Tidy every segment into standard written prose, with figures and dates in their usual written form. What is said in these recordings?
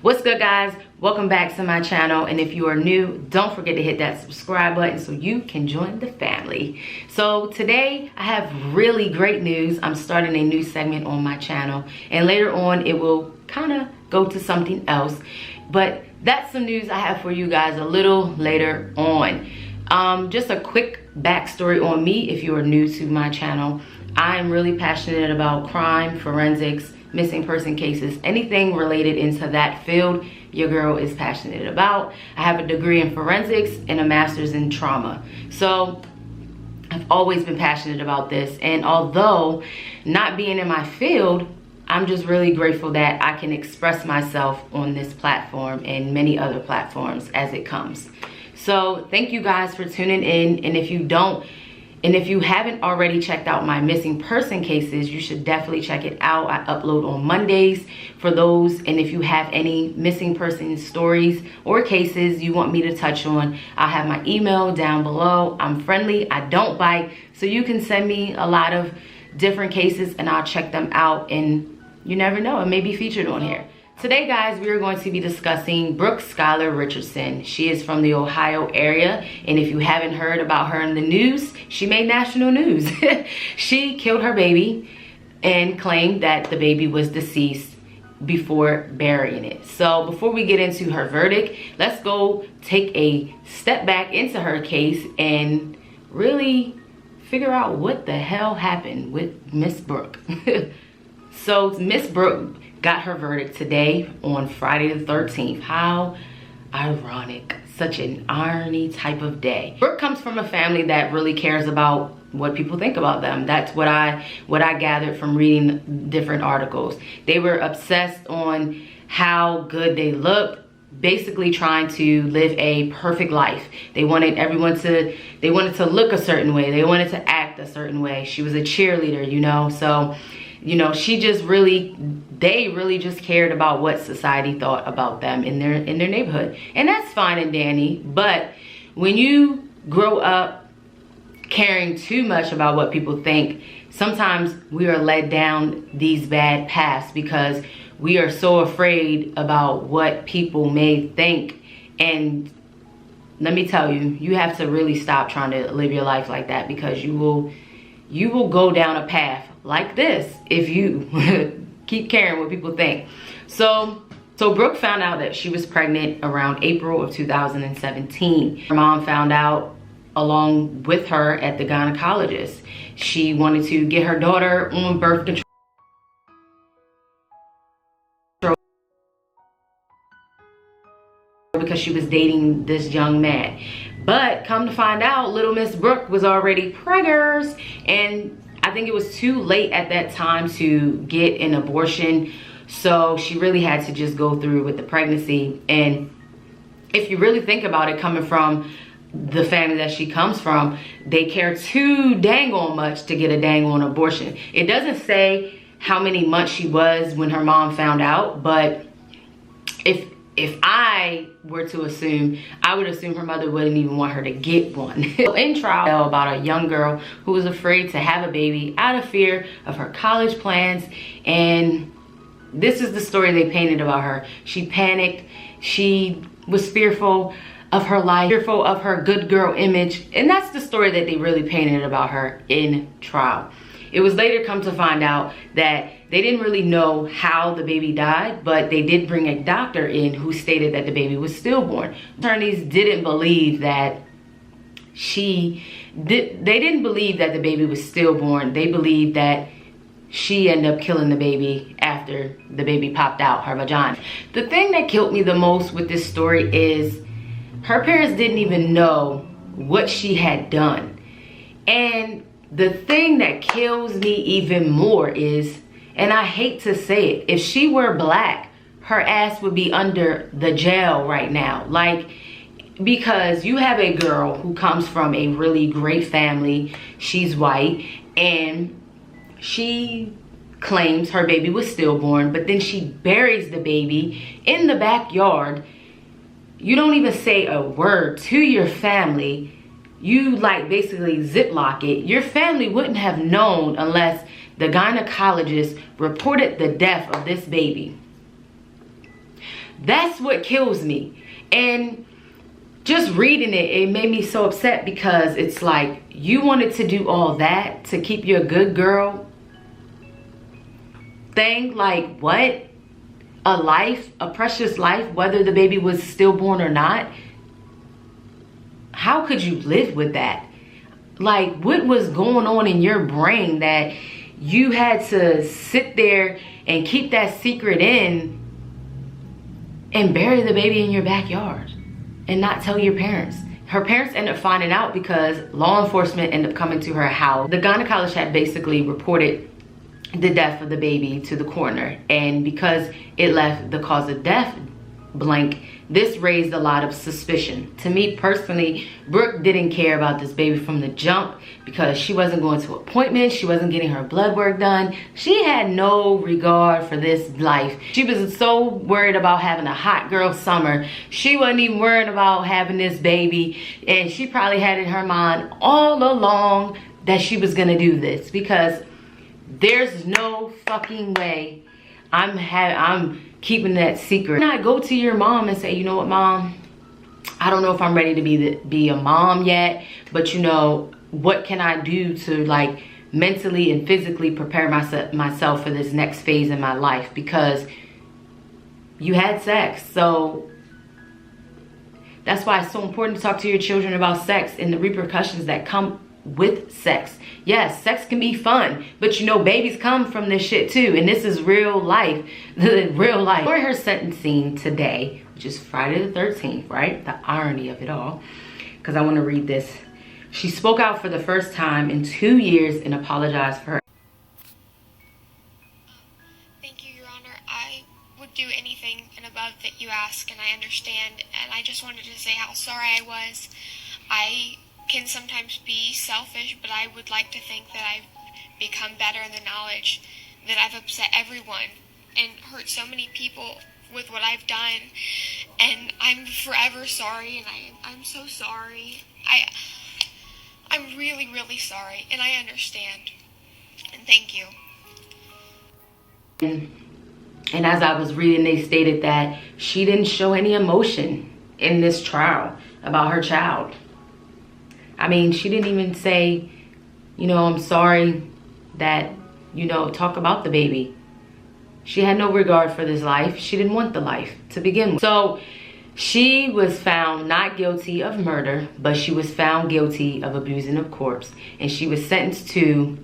What's good, guys? Welcome back to my channel, and if you are new, don't forget to hit that subscribe button so you can join the family. So today I have really great news. I'm starting a new segment on my channel, and later on it will kind of go to something else, but that's some news I have for you guys a little later on. Just a quick backstory on me if you are new to my channel. I am really passionate about crime, forensics, missing person cases, anything related into that field. Your girl is passionate about. I have a degree in forensics and a master's in trauma. So I've always been passionate about this, and although not being in my field, I'm just really grateful that I can express myself on this platform and many other platforms as it comes. So thank you guys for tuning in, and if you haven't already checked out my missing person cases, you should definitely check it out. I upload on Mondays for those, and if you have any missing person stories or cases you want me to touch on, I'll have my email down below. I'm friendly, I don't bite, so you can send me a lot of different cases and I'll check them out, and you never know, it may be featured on here. Today, guys, we are going to be discussing Brooke Skylar Richardson. She is from the Ohio area, and if you haven't heard about her in the news, she made national news. She killed her baby and claimed that the baby was deceased before burying it. So before we get into her verdict, let's go take a step back into her case and really figure out what the hell happened with Miss Brooke. So Miss Brooke got her verdict today on Friday the 13th. How ironic. Such an irony type of day. Brooke comes from a family that really cares about what people think about them. That's what I gathered from reading different articles. They were obsessed on how good they looked, basically trying to live a perfect life. They wanted to look a certain way. They wanted to act a certain way. She was a cheerleader, you know, so they really just cared about what society thought about them in their neighborhood. And that's fine and dandy, but when you grow up caring too much about what people think, sometimes we are led down these bad paths because we are so afraid about what people may think. And let me tell you, you have to really stop trying to live your life like that, because you will go down a path like this if you keep caring what people think. So Brooke found out that she was pregnant around April of 2017. Her mom found out along with her at the gynecologist. She wanted to get her daughter on birth control because she was dating this young man. But come to find out, little Miss Brooke was already preggers, and I think it was too late at that time to get an abortion, so she really had to just go through with the pregnancy. And if you really think about it, coming from the family that she comes from, they care too dang on much to get a dang on abortion. It doesn't say how many months she was when her mom found out, but if I were to assume, I would assume her mother wouldn't even want her to get one. In trial about a young girl who was afraid to have a baby out of fear of her college plans, and this is the story they painted about her. She panicked, she was fearful of her life, fearful of her good girl image, and that's the story that they really painted about her in trial. It was later come to find out that they didn't really know how the baby died, but they did bring a doctor in who stated that the baby was stillborn. Attorneys didn't believe that they didn't believe that the baby was stillborn. They believed that she ended up killing the baby after the baby popped out her vagina. The thing that killed me the most with this story is her parents didn't even know what she had done. And the thing that kills me even more is, and I hate to say it, if she were black, her ass would be under the jail right now. Like, because you have a girl who comes from a really great family, she's white, and she claims her baby was stillborn, but then she buries the baby in the backyard. You don't even say a word to your family. You like basically ziplock it. Your family wouldn't have known unless the gynecologist reported the death of this baby. That's what kills me. And just reading it, it made me so upset, because it's like, you wanted to do all that to keep your good girl thing. Like, what? A life, a precious life, whether the baby was stillborn or not. How could you live with that? Like, what was going on in your brain that you had to sit there and keep that secret in and bury the baby in your backyard and not tell your parents? Her parents ended up finding out because law enforcement ended up coming to her house. The gynecologist had basically reported the death of the baby to the coroner, and because it left the cause of death blank, this raised a lot of suspicion. To me personally, Brooke didn't care about this baby from the jump, because she wasn't going to appointments, she wasn't getting her blood work done. She had no regard for this life. She was so worried about having a hot girl summer. She wasn't even worried about having this baby, and she probably had in her mind all along that she was gonna do this, because there's no fucking way I'm keeping that secret. And I go to your mom and say, you know what, Mom, I don't know if I'm ready to be a mom yet, but you know, what can I do to like mentally and physically prepare myself for this next phase in my life? Because you had sex. So that's why it's so important to talk to your children about sex and the repercussions that come with sex. Yes, sex can be fun, but you know, babies come from this shit too, and this is real life. Real life. For her sentencing today, which is Friday the 13th, right? The irony of it all, because I want to read this. She spoke out for the first time in 2 years and apologized for her. Thank you, Your Honor. I would do anything and above that you ask, and I understand, and I just wanted to say how sorry I was. I can sometimes be selfish, but I would like to think that I've become better in the knowledge that I've upset everyone and hurt so many people with what I've done, and I'm forever sorry, and I'm so sorry. I'm really, really sorry, and I understand, and thank you. And as I was reading, they stated that she didn't show any emotion in this trial about her child. I mean, she didn't even say, you know, I'm sorry that, you know, talk about the baby. She had no regard for this life. She didn't want the life to begin with. So she was found not guilty of murder, but she was found guilty of abusing a corpse. And she was sentenced to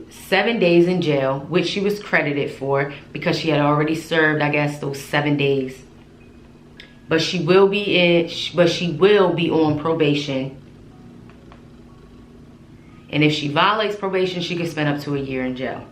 7 days in jail, which she was credited for because she had already served, I guess, those 7 days. But she will be on probation. And if she violates probation, she could spend up to a year in jail.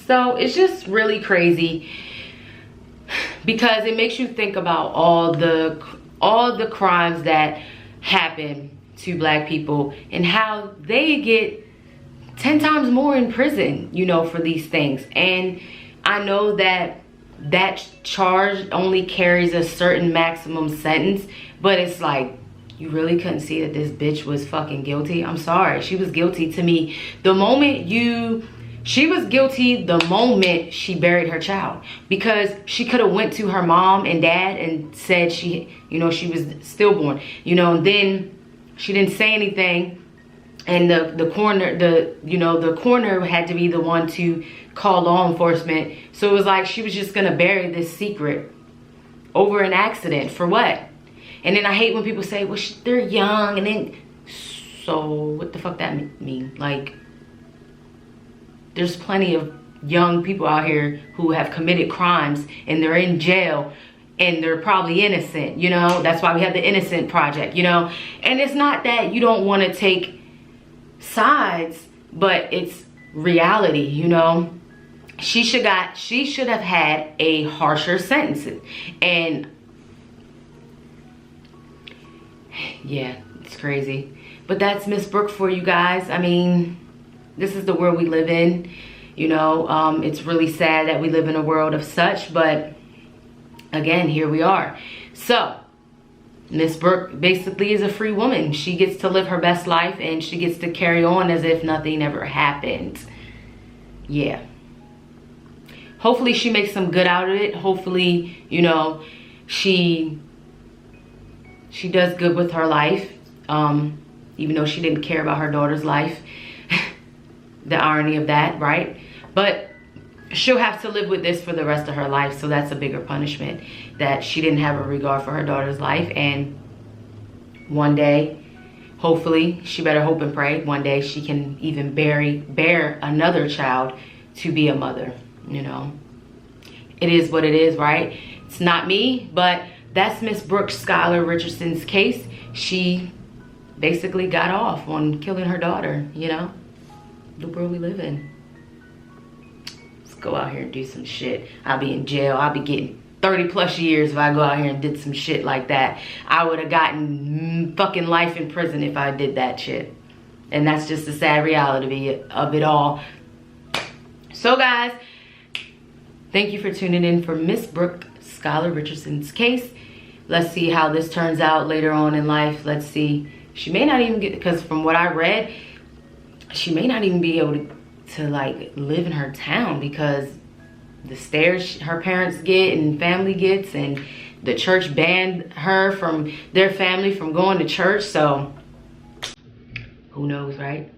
So it's just really crazy, because it makes you think about all the crimes that happen to Black people and how they get 10 times more in prison, you know, for these things. And I know that charge only carries a certain maximum sentence, but it's like, you really couldn't see that this bitch was fucking guilty? I'm sorry, she was guilty to me. She was guilty the moment she buried her child, because she could have went to her mom and dad and said she was stillborn, you know, and then she didn't say anything. And the coroner had to be the one to call law enforcement. So it was like she was just gonna bury this secret over an accident. For what? And then I hate when people say, well, they're young, and then, so what the fuck that mean? Like, there's plenty of young people out here who have committed crimes and they're in jail and they're probably innocent, you know? That's why we have the Innocent Project, you know? And it's not that you don't want to take sides, but it's reality, you know? She should have had a harsher sentence. And yeah, it's crazy. But that's Miss Brooke for you guys. I mean, this is the world we live in, you know. It's really sad that we live in a world of such, but again, here we are. So Miss Brooke basically is a free woman. She gets to live her best life and she gets to carry on as if nothing ever happened. Yeah. hopefully she makes some good out of it. Hopefully, you know, she does good with her life, even though she didn't care about her daughter's life. The irony of that, right? But she'll have to live with this for the rest of her life, so that's a bigger punishment, that she didn't have a regard for her daughter's life. And one day, hopefully, she better hope and pray, one day she can even bear another child to be a mother, you know. It is what it is, right? It's not me, but that's Miss Brooke Skylar Richardson's case. She basically got off on killing her daughter, you know. The world we live in. Let's go out here and do some shit. I'll be in jail. I'll be getting 30 plus years if I go out here and did some shit like that. I would have gotten fucking life in prison if I did that shit. And that's just the sad reality of it all. So guys, thank you for tuning in for Miss Brooke Skylar Richardson's case. Let's see how this turns out later on in life. Let's see. She may not even get, because from what I read, she may not even be able to like live in her town, because the stares her parents get and family gets, and the church banned her from their family from going to church. So who knows, right?